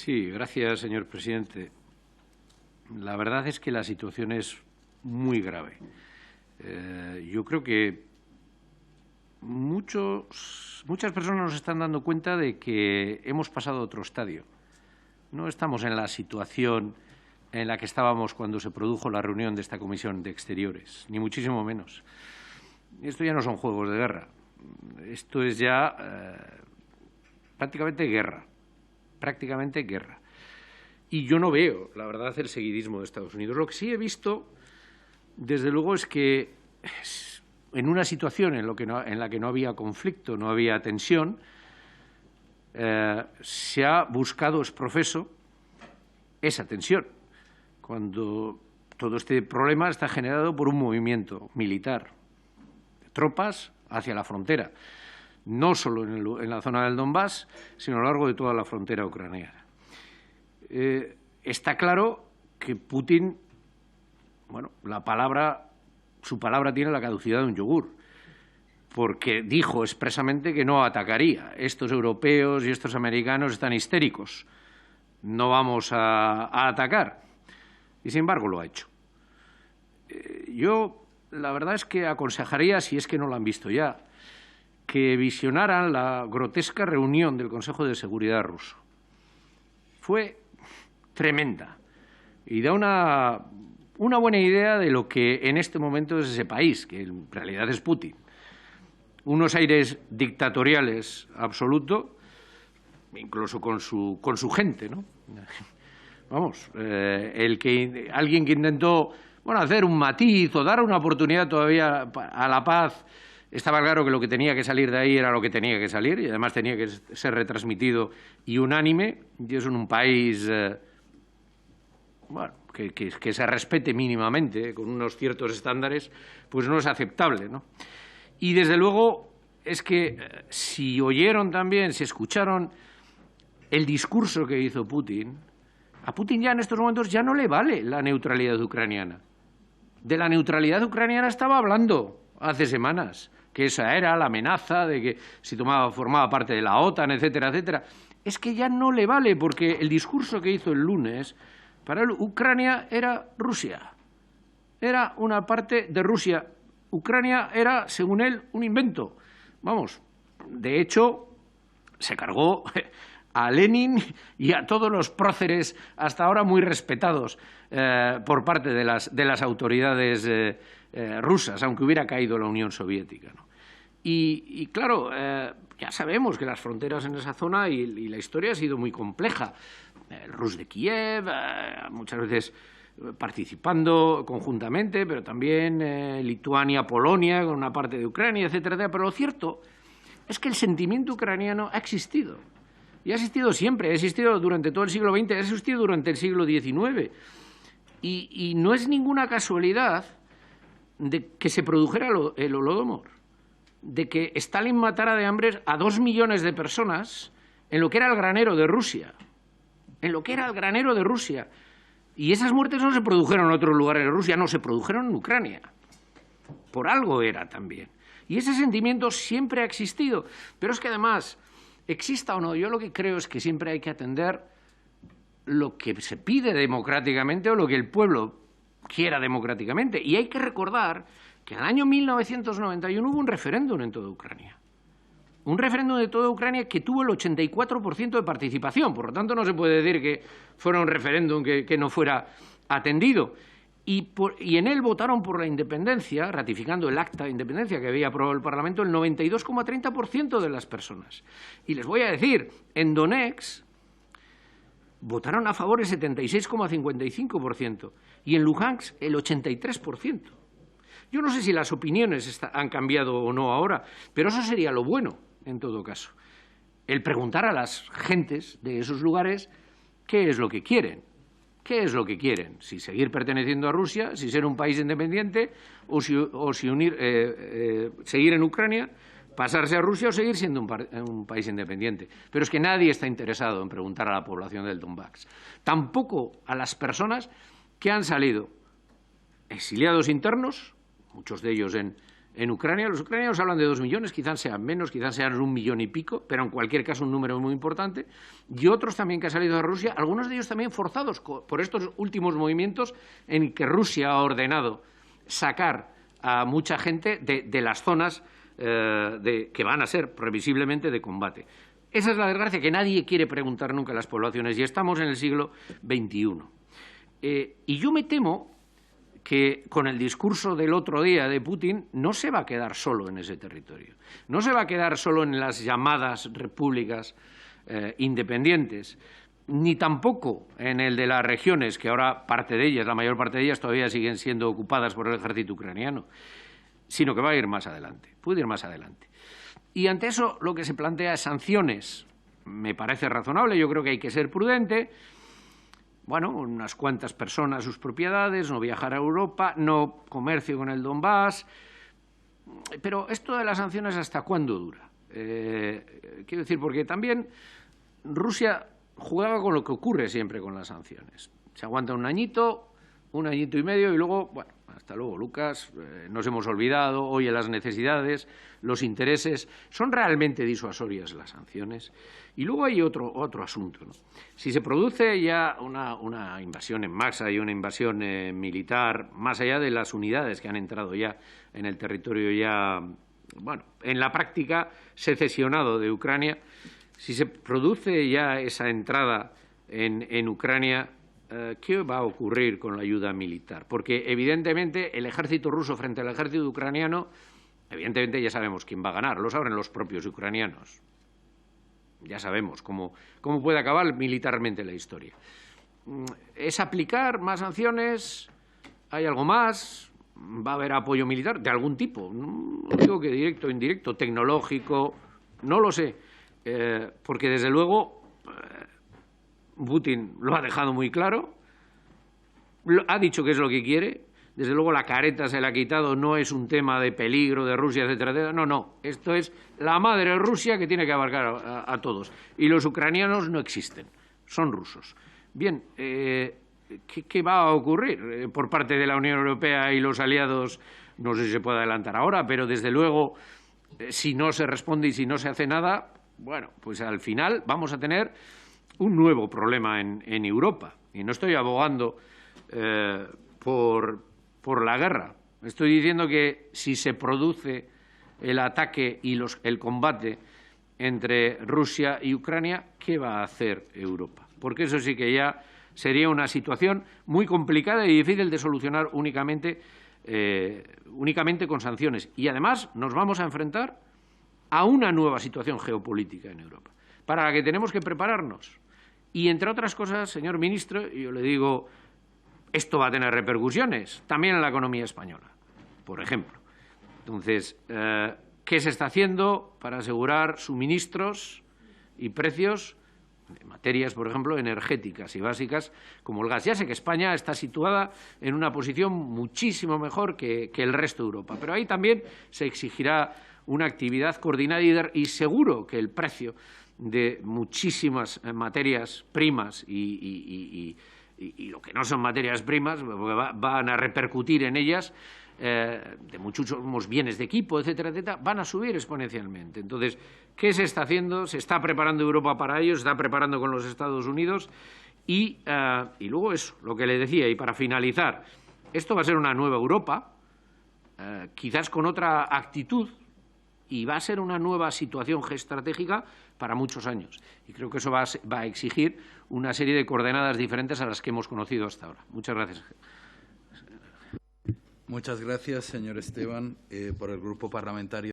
Sí, gracias, señor presidente. La verdad es que la situación es muy grave. Yo creo que muchas personas nos están dando cuenta de que hemos pasado a otro estadio. No estamos en la situación en la que estábamos cuando se produjo la reunión de esta Comisión de Exteriores, ni muchísimo menos. Esto ya no son juegos de guerra. Esto es ya prácticamente guerra. Prácticamente guerra. Y yo no veo, la verdad, el seguidismo de Estados Unidos. Lo que sí he visto, desde luego, es que en una situación en la que no había conflicto, no había tensión, se ha buscado ex professo esa tensión, cuando todo este problema está generado por un movimiento militar, de tropas hacia la frontera, no solo en la zona del Donbass, sino a lo largo de toda la frontera ucraniana. Está claro que Putin, bueno, su palabra tiene la caducidad de un yogur, porque dijo expresamente que no atacaría. Estos europeos y estos americanos están histéricos, no vamos a atacar. Y sin embargo lo ha hecho. Yo la verdad es que aconsejaría, si es que no lo han visto ya, que visionaran la grotesca reunión del Consejo de Seguridad ruso. Fue tremenda y da una buena idea de lo que en este momento es ese país, que en realidad es Putin. Unos aires dictatoriales absoluto, incluso con su gente, ¿no? Vamos, alguien que intentó, bueno, hacer un matiz o dar una oportunidad todavía a la paz. Estaba claro que lo que tenía que salir de ahí era lo que tenía que salir y además tenía que ser retransmitido y unánime. Y eso en un país bueno, que se respete mínimamente, con unos ciertos estándares, pues no es aceptable, ¿no? Y desde luego es que si oyeron también, si escucharon el discurso que hizo Putin, a Putin ya en estos momentos ya no le vale la neutralidad ucraniana. De la neutralidad ucraniana estaba hablando hace semanas, que esa era la amenaza de que si formaba parte de la OTAN, etcétera, etcétera. Es que ya no le vale, porque el discurso que hizo el lunes, para él Ucrania era Rusia. Era una parte de Rusia. Ucrania era, según él, un invento. Vamos, de hecho, se cargó a Lenin y a todos los próceres hasta ahora muy respetados por parte de las autoridades rusas, aunque hubiera caído la Unión Soviética, ¿no? Y claro, ya sabemos que las fronteras en esa zona y la historia ha sido muy compleja. El Rus de Kiev, muchas veces participando conjuntamente, pero también Lituania, Polonia, con una parte de Ucrania, etcétera, etcétera. Pero lo cierto es que el sentimiento ucraniano ha existido. Y ha existido siempre, ha existido durante todo el siglo XX, ha existido durante el siglo XIX. Y no es ninguna casualidad de que se produjera el Holodomor, de que Stalin matara de hambre a 2 millones de personas en lo que era el granero de Rusia. En lo que era el granero de Rusia. Y esas muertes no se produjeron en otros lugares de Rusia, no, se produjeron en Ucrania. Por algo era también. Y ese sentimiento siempre ha existido. Pero es que además, exista o no, yo lo que creo es que siempre hay que atender lo que se pide democráticamente o lo que el pueblo quiera democráticamente. Y hay que recordar que en el año 1991 hubo un referéndum en toda Ucrania. Un referéndum de toda Ucrania que tuvo el 84% de participación. Por lo tanto, no se puede decir que fuera un referéndum que no fuera atendido. Y en él votaron por la independencia, ratificando el acta de independencia que había aprobado el Parlamento, el 92,30% de las personas. Y les voy a decir, en Donetsk votaron a favor el 76,55% y en Luhansk el 83%. Yo no sé si las opiniones han cambiado o no ahora, pero eso sería lo bueno, en todo caso. El preguntar a las gentes de esos lugares qué es lo que quieren. ¿Qué es lo que quieren? Si seguir perteneciendo a Rusia, si ser un país independiente o si seguir en Ucrania, pasarse a Rusia o seguir siendo un país independiente. Pero es que nadie está interesado en preguntar a la población del Donbass. Tampoco a las personas que han salido exiliados internos, muchos de ellos en en Ucrania. Los ucranianos hablan de 2 millones, quizás sean menos, quizás sean 1 millón y pico, pero en cualquier caso un número muy importante. Y otros también que han salido de Rusia, algunos de ellos también forzados por estos últimos movimientos en que Rusia ha ordenado sacar a mucha gente de las zonas que van a ser previsiblemente de combate. Esa es la desgracia, que nadie quiere preguntar nunca a las poblaciones, y estamos en el siglo XXI. Y yo me temo que con el discurso del otro día de Putin no se va a quedar solo en ese territorio, no se va a quedar solo en las llamadas repúblicas independientes, ni tampoco en el de las regiones, que ahora parte de ellas, la mayor parte de ellas, todavía siguen siendo ocupadas por el ejército ucraniano, sino que va a ir más adelante, puede ir más adelante. Y ante eso lo que se plantea es sanciones. Me parece razonable, yo creo que hay que ser prudente. Bueno, unas cuantas personas sus propiedades, no viajar a Europa, no comercio con el Donbass. Pero esto de las sanciones, ¿hasta cuándo dura? Quiero decir, porque también Rusia jugaba con lo que ocurre siempre con las sanciones. Se aguanta un añito y medio y luego, bueno, hasta luego, Lucas, nos hemos olvidado, oye, las necesidades, los intereses, son realmente disuasorias las sanciones. Y luego hay otro asunto, ¿no? Si se produce ya una invasión en masa y una invasión militar, más allá de las unidades que han entrado ya en el territorio ya, bueno, en la práctica secesionado de Ucrania, si se produce ya esa entrada en Ucrania, ¿qué va a ocurrir con la ayuda militar? Porque, evidentemente, el ejército ruso frente al ejército ucraniano, evidentemente ya sabemos quién va a ganar, lo saben los propios ucranianos. Ya sabemos cómo puede acabar militarmente la historia. ¿Es aplicar más sanciones? ¿Hay algo más? ¿Va a haber apoyo militar de algún tipo? No digo que directo o indirecto, tecnológico, no lo sé. Porque, desde luego, Putin lo ha dejado muy claro, ha dicho que es lo que quiere, desde luego la careta se la ha quitado, no es un tema de peligro de Rusia, etcétera, etcétera, no, esto es la madre Rusia que tiene que abarcar a todos, y los ucranianos no existen, son rusos. Bien, ¿qué va a ocurrir por parte de la Unión Europea y los aliados? No sé si se puede adelantar ahora, pero desde luego, si no se responde y si no se hace nada, bueno, pues al final vamos a tener un nuevo problema en Europa. Y no estoy abogando por la guerra. Estoy diciendo que si se produce el ataque y el combate entre Rusia y Ucrania, ¿qué va a hacer Europa? Porque eso sí que ya sería una situación muy complicada y difícil de solucionar únicamente con sanciones. Y además nos vamos a enfrentar a una nueva situación geopolítica en Europa, para la que tenemos que prepararnos. Y, entre otras cosas, señor ministro, yo le digo, esto va a tener repercusiones también en la economía española, por ejemplo. Entonces, ¿qué se está haciendo para asegurar suministros y precios de materias, por ejemplo, energéticas y básicas como el gas? Ya sé que España está situada en una posición muchísimo mejor que el resto de Europa, pero ahí también se exigirá una actividad coordinada y seguro que el precio de muchísimas materias primas y lo que no son materias primas van a repercutir en ellas, de muchos bienes de equipo, etcétera, etcétera, van a subir exponencialmente. Entonces, ¿qué se está haciendo? Se está preparando Europa para ello, se está preparando con los Estados Unidos y luego eso, lo que le decía, y para finalizar, esto va a ser una nueva Europa, quizás con otra actitud, y va a ser una nueva situación geoestratégica para muchos años. Y creo que eso va a exigir una serie de coordenadas diferentes a las que hemos conocido hasta ahora. Muchas gracias. Muchas gracias, señor Esteban, por el Grupo Parlamentario.